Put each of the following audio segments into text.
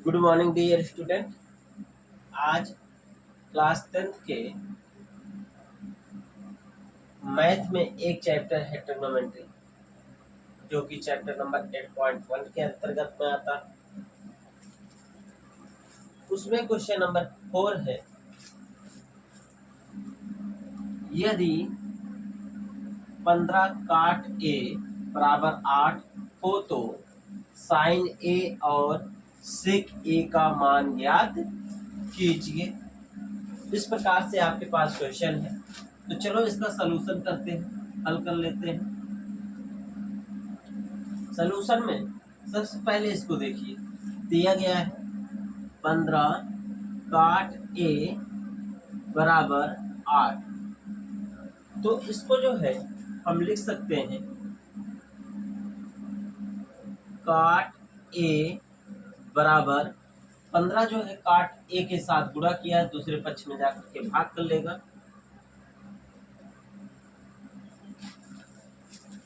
Good morning dear student. आज class 10th के math में एक चैप्टर है ट्रिग्नोमेट्री, जो कि चैप्टर नंबर 8.1 के अंतर्गत में आता है। उसमें क्वेश्चन नंबर 4 है, यदि 15 काट ए बराबर 8 हो तो साइन ए और सेक ए का मान ज्ञात कीजिए। इस प्रकार से आपके पास क्वेश्चन है, तो चलो इसका सलूशन करते हैं, हल कर लेते हैं। सलूशन में सबसे पहले इसको देखिए, दिया गया है 15 काट ए बराबर 8, तो इसको जो है हम लिख सकते हैं काट ए बराबर 15 जो है काट ए के साथ गुणा किया है, दूसरे पक्ष में जाकर के भाग कर लेगा।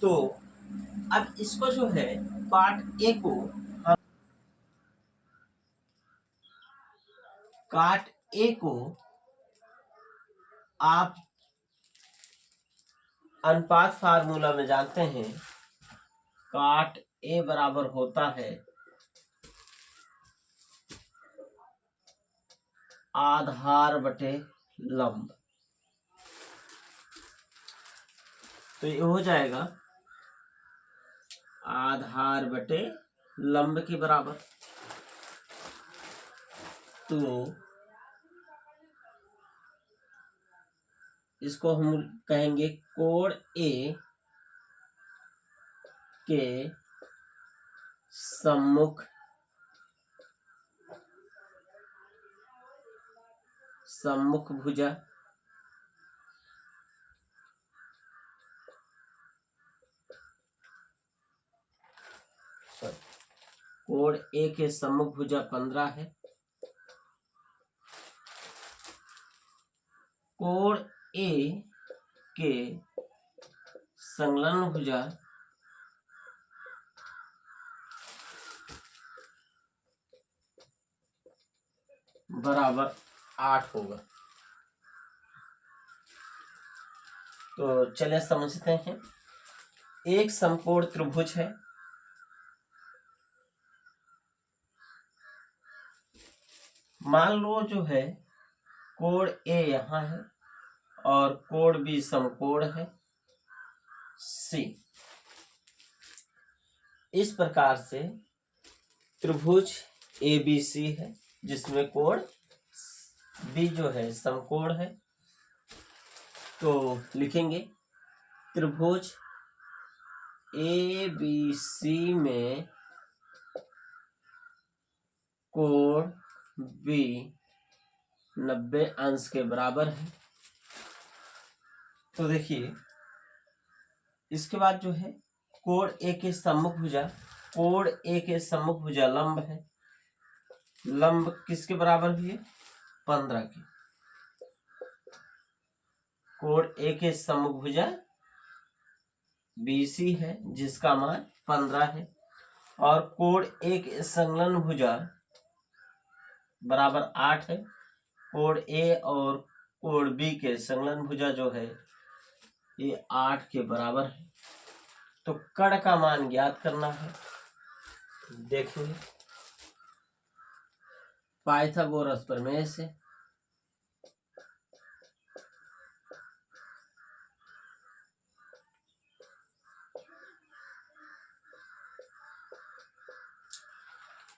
तो अब इसको जो है काट ए को हम काट ए को आप अनुपात फार्मूला में जानते हैं, काट ए बराबर होता है आधार बटे लंब। तो ये हो जाएगा आधार बटे लंब के बराबर। तो इसको हम कहेंगे कोण ए के सम्मुख भुजा कोण ए के सम्मुख भुजा 15 है, कोण ए के संलग्न भुजा बराबर 8 होगा। तो चलिए समझते हैं। एक समकोण त्रिभुज है, मान लो जो है कोण ए यहाँ है और कोण बी समकोण है सी। इस प्रकार से त्रिभुज ए बी सी है, जिसमें कोण बी जो है समकोण है। तो लिखेंगे त्रिभुज ए बी सी में कोण बी 90 अंश के बराबर है। तो देखिए इसके बाद जो है कोण ए के सम्मुख भुजा, कोण ए के सम्मुख भुजा लंब है, लंब किसके बराबर हुई है 15 के। कोण ए के सम्मुख भुजा BC है, जिसका मान 15 है, और कोण ए के संलग्न भुजा बराबर 8 है। कोण ए और कोण बी के संलग्न भुजा जो है ये 8 के बराबर है। तो कर्ण का मान ज्ञात करना है। देखेंगे पाइथागोरस प्रमेय से।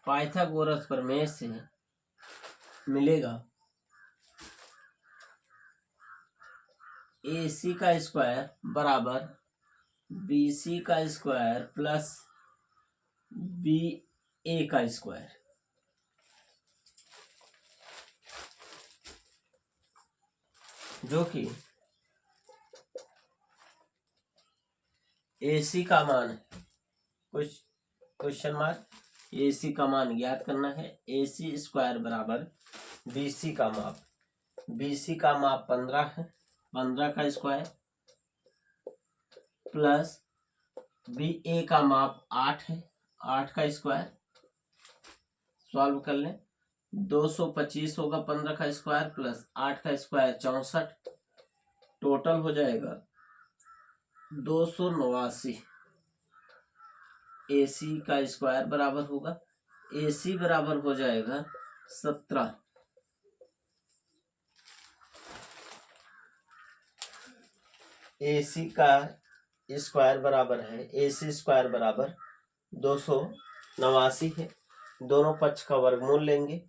पाइथागोरस प्रमेय से मिलेगा AC का स्क्वायर बराबर BC का स्क्वायर प्लस BA का स्क्वायर। जो कि AC का मान है, कुछ क्वेश्चन मार्क, AC का मान ज्ञात करना है। AC स्क्वायर बराबर BC का माप, BC का माप 15 है, 15 का स्क्वायर प्लस BA का माप 8 है, 8 का स्क्वायर सॉल्व कर लें। 225 होगा 15 का स्क्वायर प्लस 8 का स्क्वायर 64, टोटल हो जाएगा 289। AC का स्क्वायर बराबर होगा, AC बराबर हो जाएगा 17। AC का स्क्वायर बराबर है, AC स्क्वायर बराबर 289 है। दोनों पक्ष का वर्गमूल लेंगे।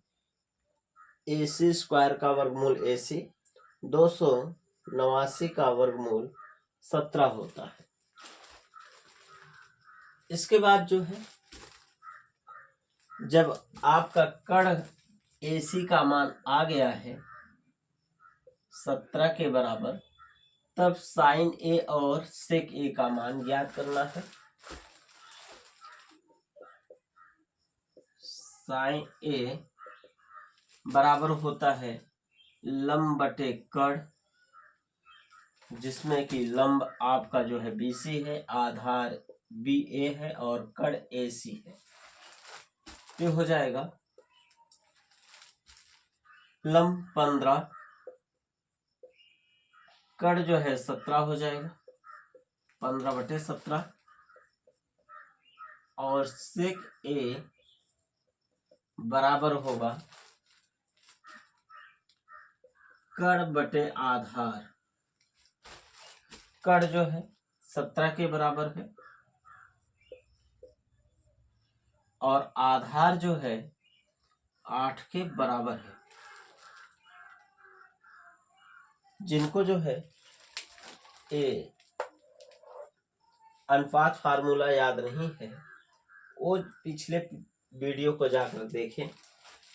AC स्क्वायर का वर्गमूल AC, 289 का वर्गमूल 17 होता है। इसके बाद जो है, जब आपका कर्ण AC का मान आ गया है 17 के बराबर, तब साइन A और सेक A का मान ज्ञात करना है। साइन A बराबर होता है लंब बटे कर्ण, जिसमें कि लंब आपका जो है BC है, आधार BA है और कर्ण AC है। ये हो जाएगा लंब 15, कर्ण जो है 17 हो जाएगा, 15/17, और सेक A बराबर होगा कर्ण बटे आधार। कर्ण जो है 17 के बराबर है और आधार जो है 8 के बराबर है। जिनको जो है ये अनुपात फार्मूला याद नहीं है, वो पिछले वीडियो को जाकर देखें,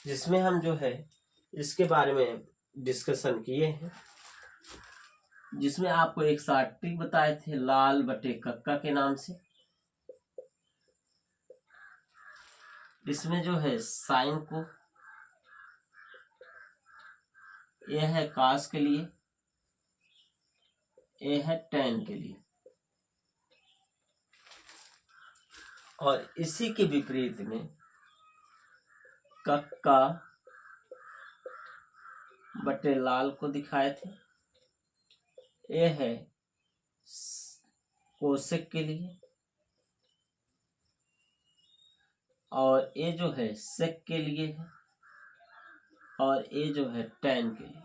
जिसमें हम जो है इसके बारे में डिस्कशन किए हैं, जिसमें आपको एक शॉर्ट ट्रिक बताए थे लाल बटे कक्का के नाम से। इसमें जो है साइन को, ये है कास के लिए, ये है टैन के लिए, और इसी के विपरीत में कक्का बटे लाल को दिखाए थे। ये है कोसेक के लिए, और ये जो है सेक के लिए है, और ये जो है टैन के लिए।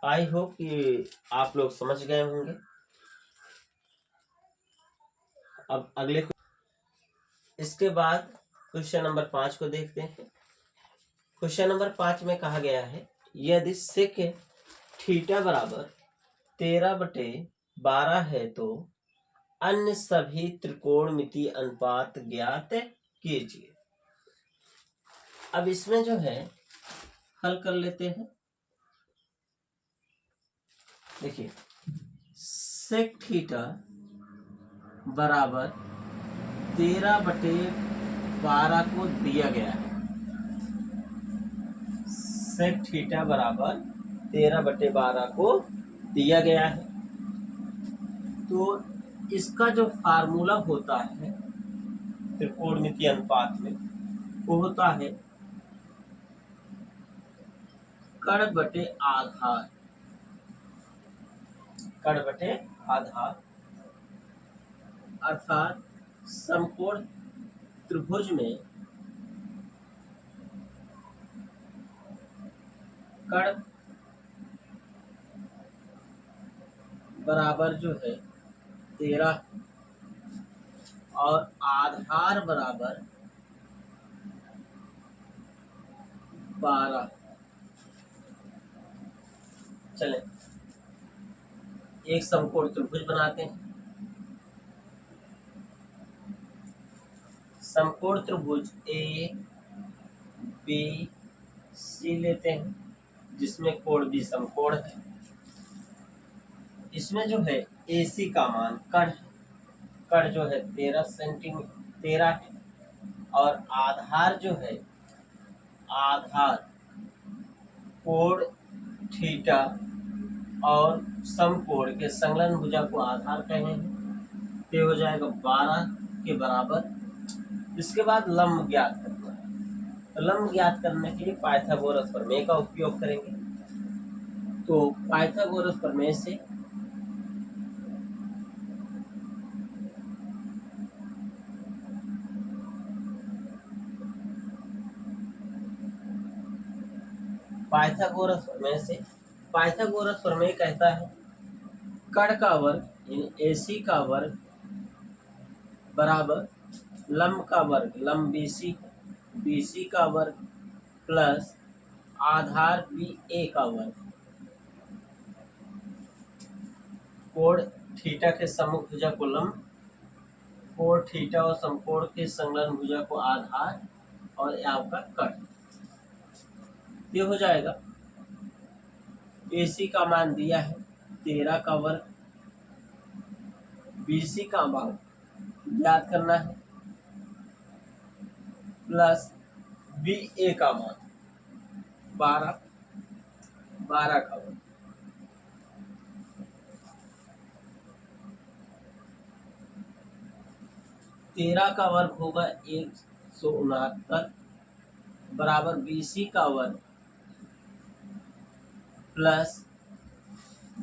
आई होप कि आप लोग समझ गए होंगे। अब अगले इसके बाद क्वेश्चन नंबर 5 को देखते हैं। क्वेश्चन नंबर 5 में कहा गया है, यदि सेक थीटा बराबर 13/12 है तो अन्य सभी त्रिकोणमितीय अनुपात ज्ञात कीजिए। अब इसमें जो है हल कर लेते हैं। देखिए, सेक थीटा बराबर 13/12 को दिया गया है। सेक थीटा बराबर 13/12 को दिया गया है, तो इसका जो फार्मूला होता है त्रिकोणमितीय अनुपात में, वो होता है कर्ण बटे आधार। कर्ण बटे आधार अर्थात समकोण त्रिभुज में कर्ण बराबर जो है 13 और आधार बराबर 12। चले एक समकोण त्रिभुज बनाते हैं। समकोण त्रिभुज A B C लेते हैं, जिसमें कोण भी समकोण है। इसमें जो है AC का मान कर्ण जो है 13 है, और आधार जो है आधार कोण थीटा और समकोण के संलग्न भुजा को आधार कहे हैं। तो हो जाएगा 12 के बराबर। इसके बाद लंब ज्ञात करना है। तो लंब ज्ञात करने के लिए पाइथागोरस प्रमेय का उपयोग करेंगे। तो पाइथागोरस प्रमेय से पाइथागोरस प्रमेय कहता है कण का वर्ग यानी AC का वर्ग बराबर लंब का वर्ग लंब BC का वर्ग प्लस आधार BA का वर्ग कोण थीटा के सम्मुख भुजा को लंब, कोण थीटा और समकोण के संलग्न भुजा को आधार और आपका कट। ये हो जाएगा AC का मान दिया है 13 का वर्ग, BC का मान याद करना है प्लस BA का मान 12 का वर्ग। तेरह का वर्ग होगा 169 बराबर BC का वर्ग प्लस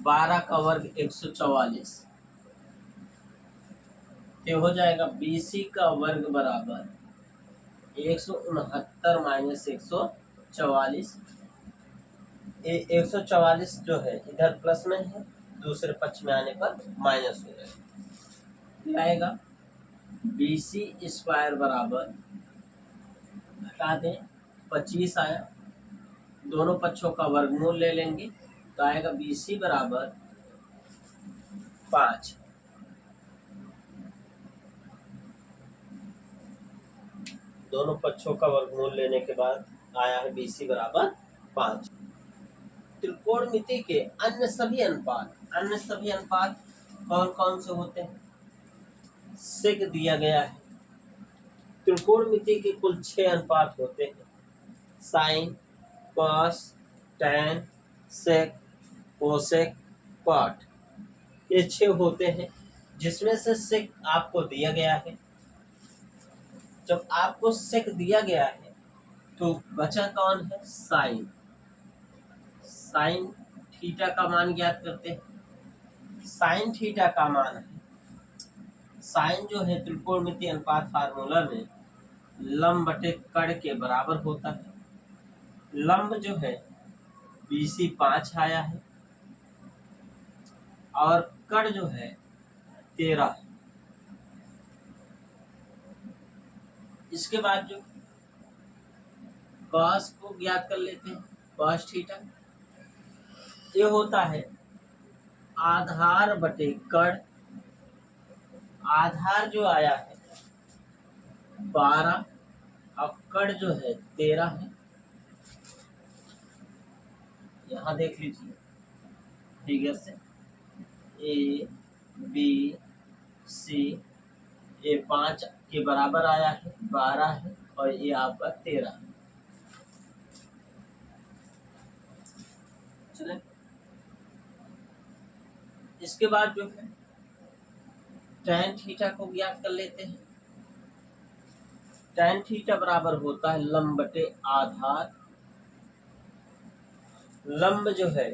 12 का वर्ग 144। ये हो जाएगा BC का वर्ग बराबर 169 माइनस 144। 144 जो है इधर प्लस में है, दूसरे पक्ष में आने पर माइनस हो जाएगा। आएगा BC स्क्वायर बराबर हटा दें 25 आया, दोनों पक्षों का वर्गमूल ले लेंगे तो आएगा BC बराबर 5। दोनों पक्षों का वर्गमूल लेने के बाद आया है BC बराबर 5। त्रिकोणमिति के अन्य सभी अनुपात कौन कौन से होते हैं? सेक दिया गया है। त्रिकोणमिति के कुल 6 अनुपात होते हैं, साइन, कॉस, टैन, सेक, कोसेक, कॉट। ये 6 होते हैं, जिसमें से सेक आपको दिया गया है। जब आपको सेक दिया गया है तो बचा कौन है? साइन। साइन थीटा का मान ज्ञात करते हैं। साइन थीटा का मान है, साइन जो है त्रिकोणमिति अनुपात फार्मूला में लंब बटे कण के बराबर होता है। लंब जो है BC 5 आया है और कण जो है 13। इसके बाद जो कॉस को ज्ञात कर लेते हैं, कॉस थीटा ये होता है आधार बटे कण। आधार जो आया है 12 और कण जो है 13 है। यहाँ देख लीजिए फिगर से A B C, ये 5 के बराबर आया है, 12 है और ये आपका 13 है। चले इसके बाद जो है टैन थीटा को ज्ञात कर लेते हैं। टैन थीटा बराबर होता है लंब बटे आधार। लंब जो है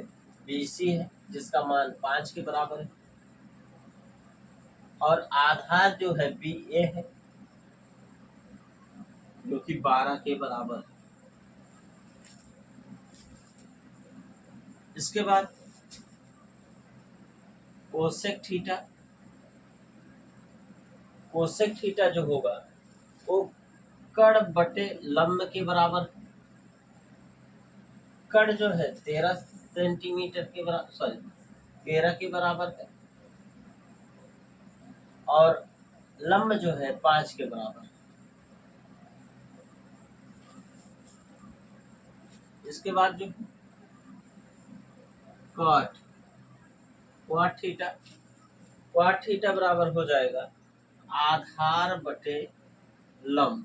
BC है जिसका मान 5 के बराबर है और आधार जो है BA है जो कि 12 के बराबर है। इसके बाद कोसेक थीटा जो होगा वो कण बटे लंब के बराबर। कण जो है 13 सेंटीमीटर के बराबर 13 के बराबर है और लंब जो है 5 के बराबर। इसके बाद जो क्वाट थीटा बराबर हो जाएगा आधार बटे लंब,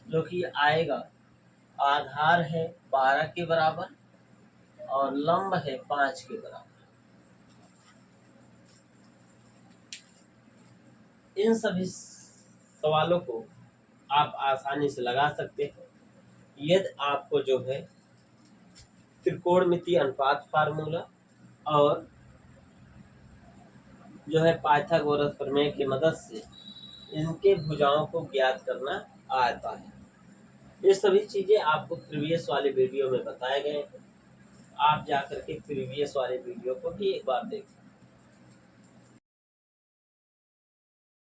जो कि आएगा आधार है 12 के बराबर और लंब है 5 के बराबर। इन सभी सवालों को आप आसानी से लगा सकते हैं यदि आपको जो है त्रिकोणमितीय अनुपात फार्मूला और जो है पाइथागोरस प्रमेय की मदद से इनके भुजाओं को ज्ञात करना आता है। ये सभी चीजें आपको प्रीवियस वाले वीडियो में बताए गए हैं। आप जाकर के प्रीवियस वाले वीडियो को भी एक बार देखें।